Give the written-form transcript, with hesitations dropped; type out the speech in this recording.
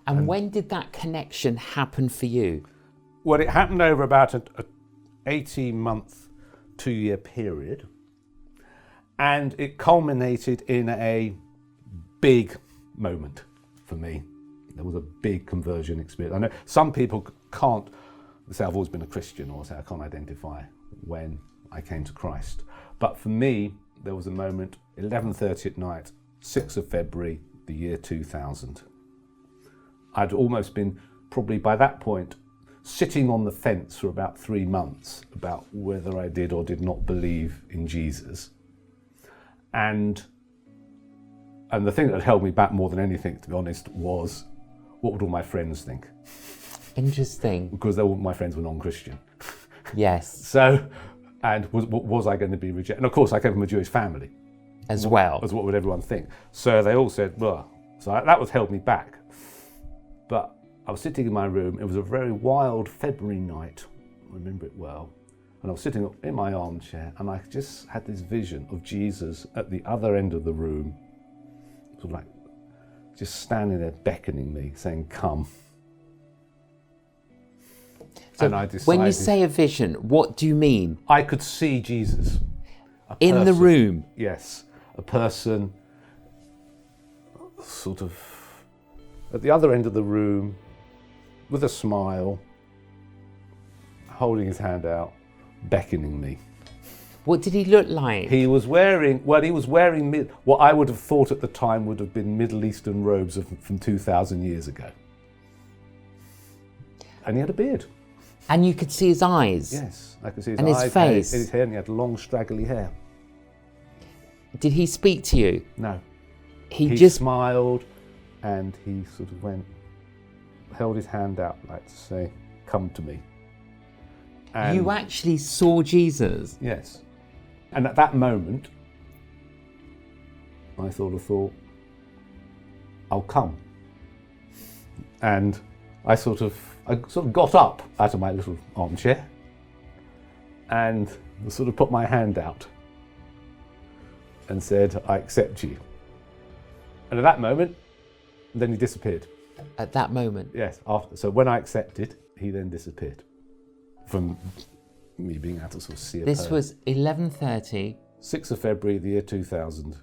And when did that connection happen for you? Well, it happened over about a 18-month, 2-year period. And it culminated in a big moment for me. There was a big conversion experience. I know some people can't say I've always been a Christian, or say I can't identify when I came to Christ. But for me, there was a moment, 11:30 at night, 6th of February, the year 2000. I'd almost been, probably by that point, sitting on the fence for about 3 months about whether I did or did not believe in Jesus. And the thing that held me back more than anything, to be honest, was what would all my friends think? Interesting. Because all my friends were non-Christian. Yes. So, and was I going to be rejected? And of course, I came from a Jewish family. As well. As what would everyone think? So they all said, well, so that was held me back. But I was sitting in my room. It was a very wild February night. I remember it well. And I was sitting in my armchair, and I just had this vision of Jesus at the other end of the room, sort of like just standing there beckoning me, saying, come. So and I decided, when you say a vision, what do you mean? I could see Jesus. In the room? Yes. A person sort of at the other end of the room with a smile, holding his hand out, beckoning me. What did he look like? He was wearing what I would have thought at the time would have been Middle Eastern robes from 2,000 years ago. And he had a beard. And you could see his eyes? Yes, I could see his eyes. And his face? And his hair, and he had long, straggly hair. Did he speak to you? No. He just smiled, and he sort of held his hand out like to say, come to me. And you actually saw Jesus? Yes. And at that moment, I sort of thought, I'll come. And I sort of got up out of my little armchair and sort of put my hand out and said, I accept you. And at that moment, then he disappeared. At that moment? Yes. So when I accepted, he then disappeared from me being able to sort of see a This person. was 11:30. 6th of February, the year 2000.